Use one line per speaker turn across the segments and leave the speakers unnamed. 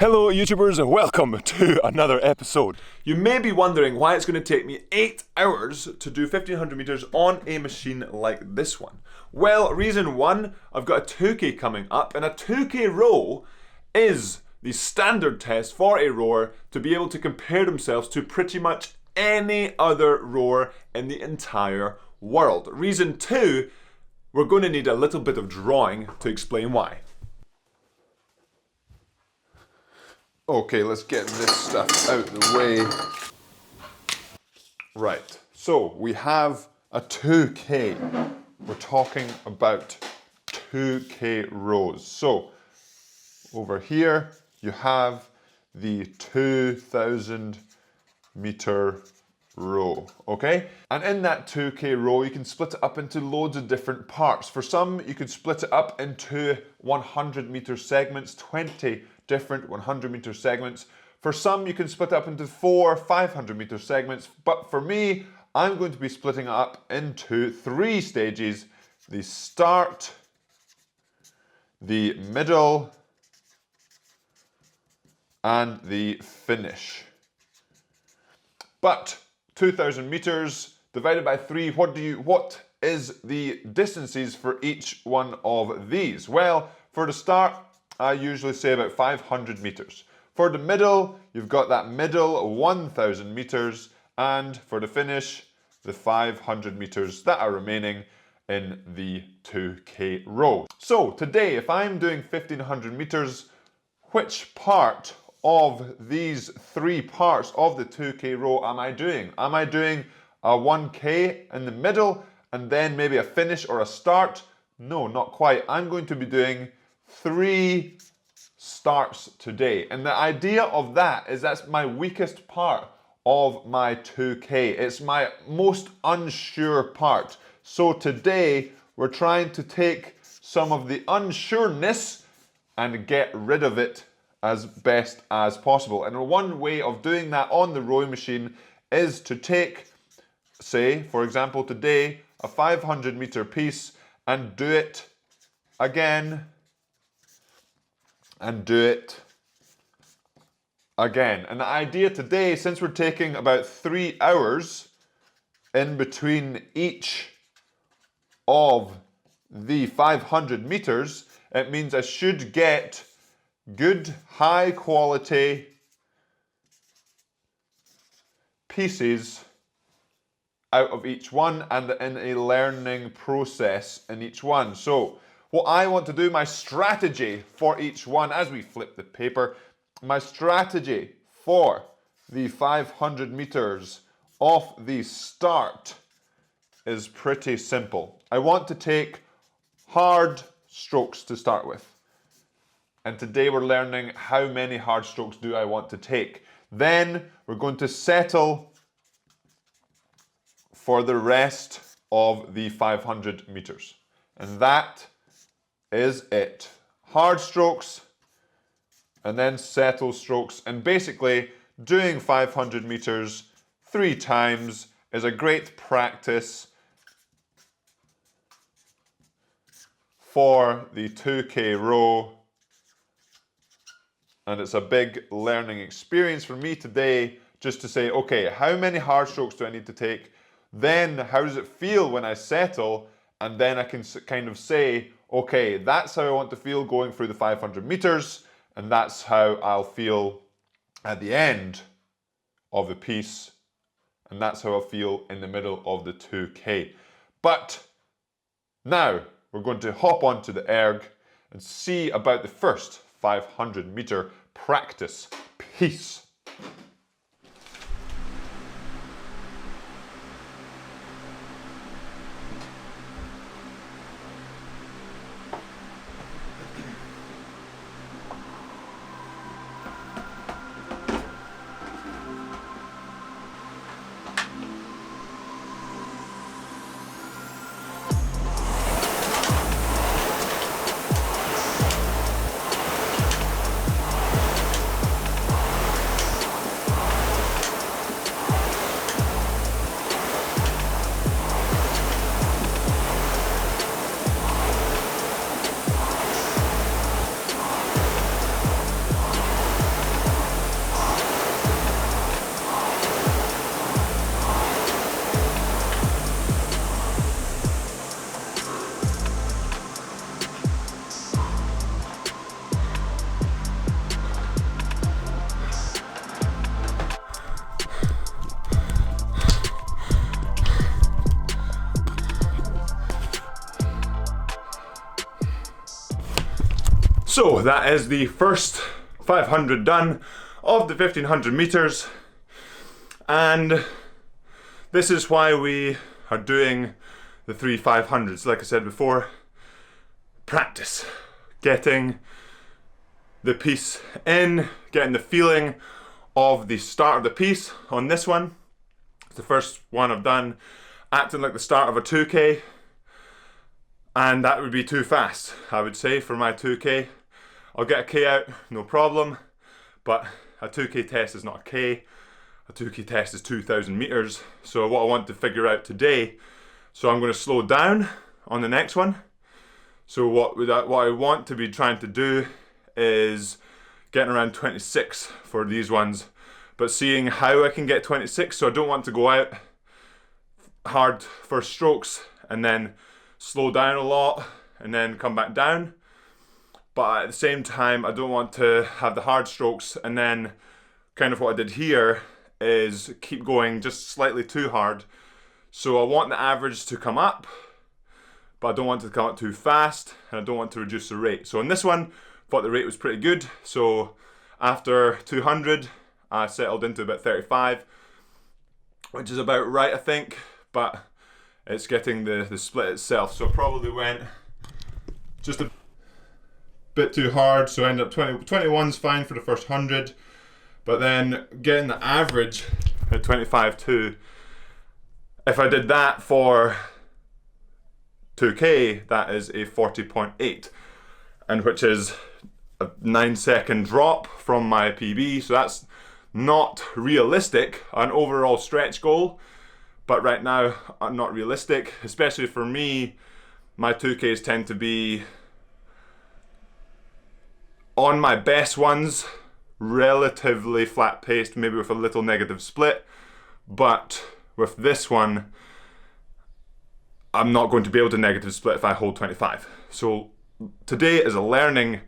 Hello YouTubers and welcome to another episode. You may be wondering why it's going to take me 8 hours to do 1500 meters on a machine like this one. Well, reason one, I've got a 2K coming up, and a 2K row is the standard test for a rower to be able to compare themselves to pretty much any other rower in the entire world. Reason two, we're going to need a little bit of drawing to explain why. Okay, let's get this stuff out the way. Right, so we have a 2K. We're talking about 2K rows. So over here you have the 2000 meter row, okay? And in that 2K row, you can split it up into loads of different parts. For some, you could split it up into 100 meter segments, 20 different 100 meter segments. For some, you can split up into 4 500 meter segments. But for me, I'm going to be splitting it up into 3 stages: the start, the middle, and the finish. But 2000 meters divided by 3, what is the distances for each one of these? Well, for the start, I usually say about 500 meters. For the middle, you've got that middle 1000 meters, and for the finish, the 500 meters that are remaining in the 2K row. So today, if I'm doing 1500 meters, which part of these 3 parts of the 2K row am I doing? Am I doing a 1K in the middle and then maybe a finish or a start? No, not quite. I'm going to be doing 3 starts today. And the idea of that is that's my weakest part of my 2K. It's my most unsure part. So today we're trying to take some of the unsureness and get rid of it as best as possible. And one way of doing that on the rowing machine is to take, say, for example, today, a 500 meter piece and do it again and do it again. And the idea today, since we're taking about 3 hours in between each of the 500 meters, it means I should get good, high quality pieces out of each one and in a learning process in each one. So what I want to do, my strategy for each one, as we flip the paper, my strategy for the 500 meters off the start is pretty simple. I want to take hard strokes to start with. And today we're learning how many hard strokes do I want to take. Then we're going to settle for the rest of the 500 meters. And that is it. Hard strokes and then settle strokes. And basically doing 500 meters 3 times is a great practice for the 2K row. And it's a big learning experience for me today just to say, okay, how many hard strokes do I need to take? Then how does it feel when I settle? And then I can kind of say, okay, that's how I want to feel going through the 500 meters. And that's how I'll feel at the end of the piece. And that's how I'll feel in the middle of the 2K. But now we're going to hop onto the erg and see about the first 500 meter practice piece.
So that is the first 500 done of the 1500 meters, and this is why we are doing the 3 500s. Like I said before, practice, getting the piece in, getting the feeling of the start of the piece. On this one, it's the first one I've done, acting like the start of a 2K, and that would be too fast, I would say, for my 2K. I'll get a K out, no problem, but a 2K test is not a K. A 2K test is 2,000 meters. So what I want to figure out today, so I'm going to slow down on the next one. So what I want to be trying to do is getting around 26 for these ones, but seeing how I can get 26. So I don't want to go out hard first strokes and then slow down a lot and then come back down. But at the same time, I don't want to have the hard strokes and then kind of what I did here is keep going just slightly too hard. So I want the average to come up, but I don't want it to come up too fast, and I don't want to reduce the rate. So on this one, I thought the rate was pretty good. So after 200, I settled into about 35, which is about right, I think, but it's getting the split itself. So I probably went just a bit too hard, so I ended up 21's fine for the first 100, but then getting the average at 25.2, if I did that for 2K, that is a 40.8, and which is a 9-second drop from my PB, so that's not realistic, an overall stretch goal, but right now not realistic, especially for me. My 2Ks tend to be, on my best ones, relatively flat paced, maybe with a little negative split, but with this one, I'm not going to be able to negative split if I hold 25. So today is a learning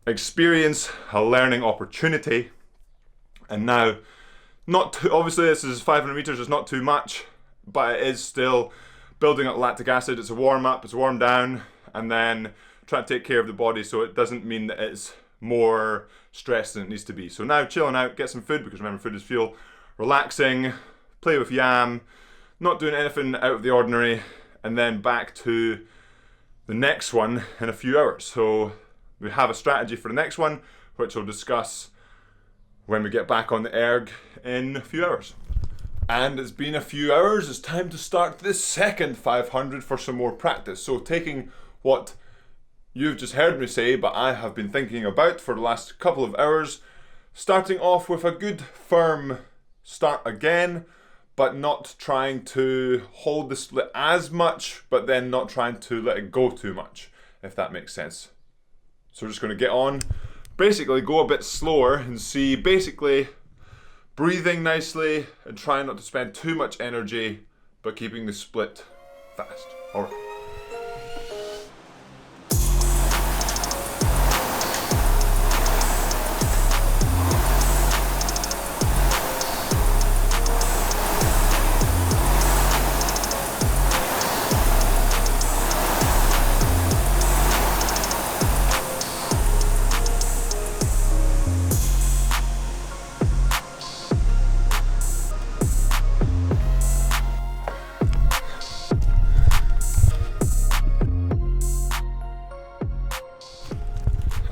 experience, a learning opportunity, and now, obviously this is 500 meters, it's not too much, but it is still building up lactic acid. It's a warm up, it's a warm down, and then trying to take care of the body, so it doesn't mean that it's more stress than it needs to be. So now chilling out, get some food, because remember, food is fuel, relaxing, play with Yam, not doing anything out of the ordinary, and then back to the next one in a few hours. So we have a strategy for the next one, which we'll discuss when we get back on the erg in a few hours. And it's been a few hours, it's time to start this second 500 for some more practice. So taking what you've just heard me say, but I have been thinking about for the last couple of hours, starting off with a good firm start again, but not trying to hold the split as much, but then not trying to let it go too much, if that makes sense. So we're just going to get on, basically go a bit slower and see, basically breathing nicely and trying not to spend too much energy, but keeping the split fast. All right.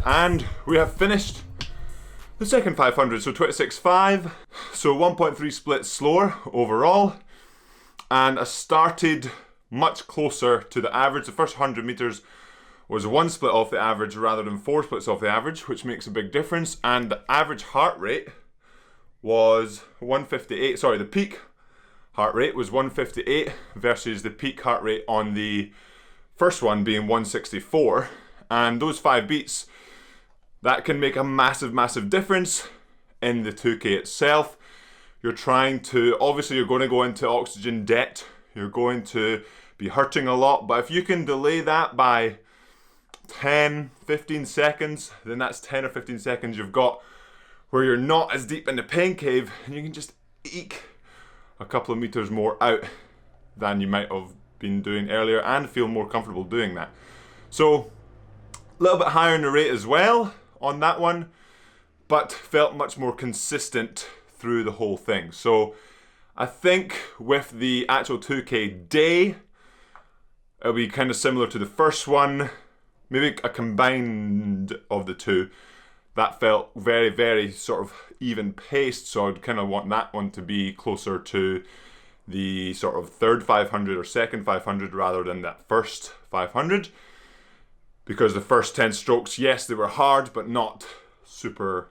And we have finished the second 500, so 26.5, so 1.3 splits slower overall, and I started much closer to the average. The first 100 meters was 1 split off the average rather than 4 splits off the average, which makes a big difference, and the average heart rate was 158, sorry, the peak heart rate was 158 versus the peak heart rate on the first one being 164, and those 5 beats, that can make a massive difference in the 2K itself. You're trying to, obviously you're going to go into oxygen debt, you're going to be hurting a lot, but if you can delay that by 10-15 seconds, then that's 10 or 15 seconds you've got where you're not as deep in the pain cave, and you can just eke a couple of meters more out than you might have been doing earlier and feel more comfortable doing that. So A little bit higher in the rate as well on that one, but felt much more consistent through the whole thing. So I think with the actual 2K day, it'll be kind of similar to the first one, maybe a combined of the two. That felt very, very sort of even paced, so I'd kind of want that one to be closer to the sort of third 500 or second 500 rather than that first 500. Because the first 10 strokes, yes, they were hard, but not super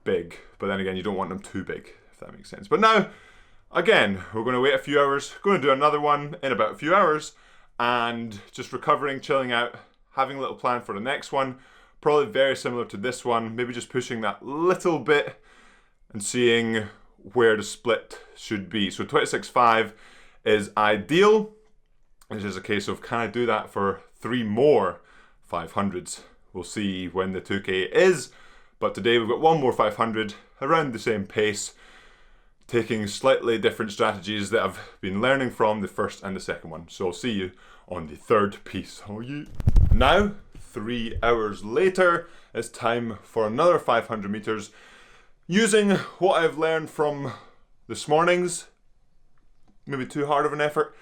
big. But then again, you don't want them too big, if that makes sense. But now, again, we're going to wait a few hours, going to do another one in about a few hours, and just recovering, chilling out, having a little plan for the next one. Probably very similar to this one, maybe just pushing that little bit and seeing where the split should be. So 26.5 is ideal. It's just a case of, can I do that for 3 more 500s? We'll see when the 2K is, but today we've got 1 more 500 around the same pace, taking slightly different strategies that I've been learning from the first and the second one. So I'll see you on the third piece. Oh yeah. Now, 3 hours later, it's time for another 500 meters using what I've learned from this morning's, maybe too hard of an effort,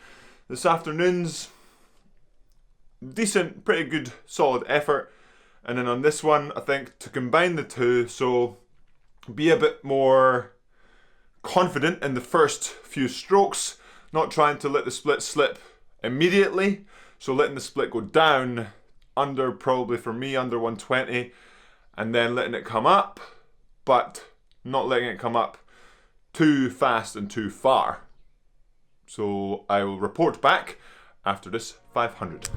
this afternoon's decent, pretty good, solid effort. And then on this one, I think to combine the two, so be a bit more confident in the first few strokes, not trying to let the split slip immediately. So letting the split go down under, probably for me, under 120, and then letting it come up, but not letting it come up too fast and too far. So I will report back after this 500.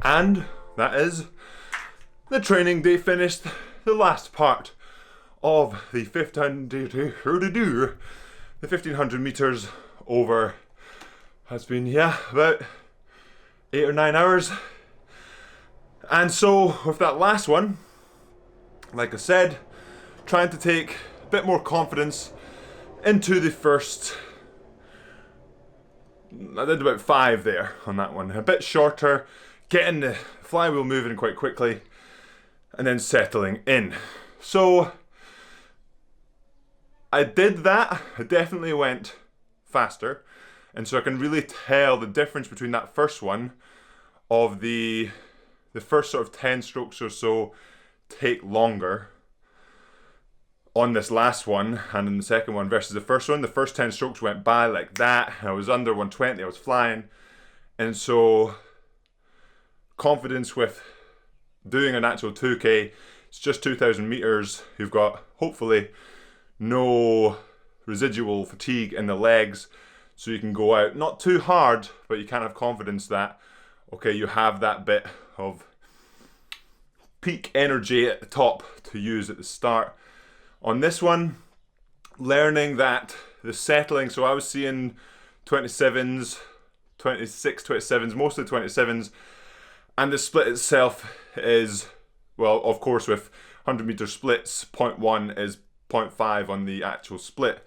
And that is the training day finished, the last part of the 1500 meters over. Has been, yeah, about 8 or 9 hours. And so with that last one, like I said, trying to take a bit more confidence into the first. I did about 5 there on that one, a bit shorter, getting the flywheel moving quite quickly, and then settling in. So I did that. I definitely went faster, and so I can really tell the difference between that first one of the first sort of 10 strokes or so take longer on this last one and in the second one versus the first one. The first 10 strokes went by like that. I was under 120, I was flying, and so confidence with doing an actual 2K, it's just 2,000 meters. You've got hopefully no residual fatigue in the legs, so you can go out not too hard, but you can have confidence that, okay, you have that bit of peak energy at the top to use at the start. On this one, learning that the settling, so I was seeing 27s, 26, 27s, mostly 27s, and the split itself is, well, of course, with 100 meter splits, 0.1 is 0.5 on the actual split.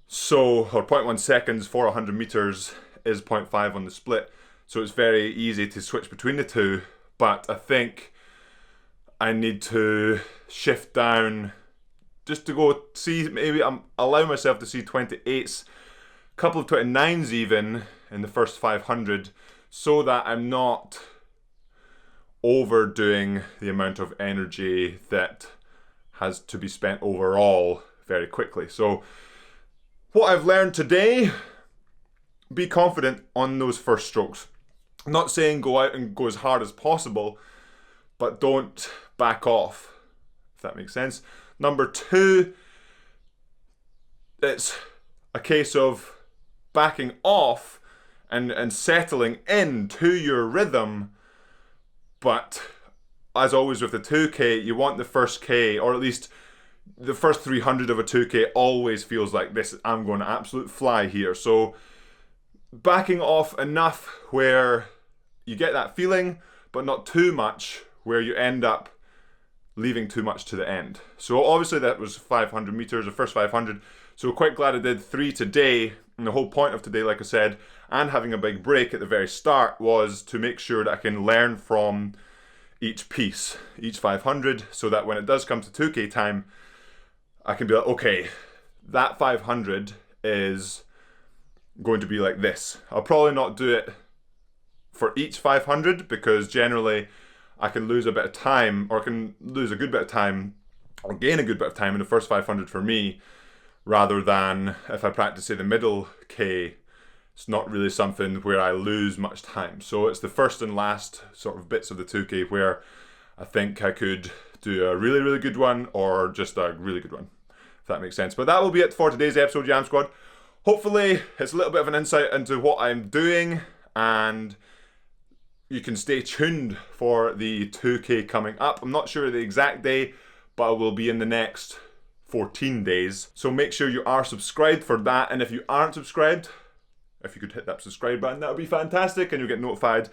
So, or 0.1 seconds for 100 meters is 0.5 on the split. So it's very easy to switch between the two. But I think I need to shift down just to go see, maybe allow myself to see 28s, a couple of 29s even in the first 500, so that I'm not overdoing the amount of energy that has to be spent overall very quickly. So what I've learned today, be confident on those first strokes. I'm not saying go out and go as hard as possible, but don't back off, if that makes sense. Number 2, it's a case of backing off and settling into your rhythm. But as always with the 2K, you want the first K, or at least the first 300 of a 2K always feels like this, I'm going to absolute fly here. So backing off enough where you get that feeling, but not too much where you end up leaving too much to the end. So obviously that was 500 meters, the first 500. So quite glad I did 3 today. And the whole point of today, like I said, and having a big break at the very start, was to make sure that I can learn from each piece, each 500, so that when it does come to 2K time, I can be like, okay, that 500 is going to be like this. I'll probably not do it for each 500, because generally I can lose a bit of time, or I can lose a good bit of time, or gain a good bit of time in the first 500 for me, rather than if I practice, say, the middle K. It's not really something where I lose much time. So it's the first and last sort of bits of the 2K where I think I could do a really, really good one, or just a really good one, if that makes sense. But that will be it for today's episode, Yamsquad. Hopefully it's a little bit of an insight into what I'm doing, and you can stay tuned for the 2K coming up. I'm not sure the exact day, but it will be in the next 14 days. So make sure you are subscribed for that. And if you aren't subscribed, if you could hit that subscribe button, that would be fantastic, and you'll get notified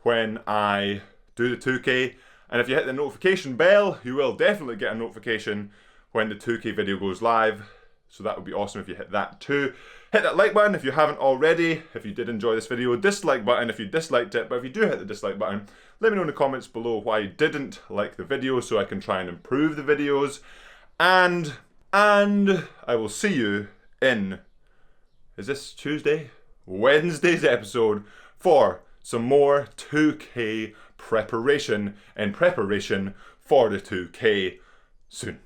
when I do the 2K. And if you hit the notification bell, you will definitely get a notification when the 2K video goes live. So that would be awesome if you hit that too. Hit that like button if you haven't already. If you did enjoy this video, dislike button if you disliked it. But if you do hit the dislike button, let me know in the comments below why you didn't like the video, so I can try and improve the videos. And I will see you in, is this Tuesday? Wednesday's episode for some more 2K preparation, in preparation for the 2K soon.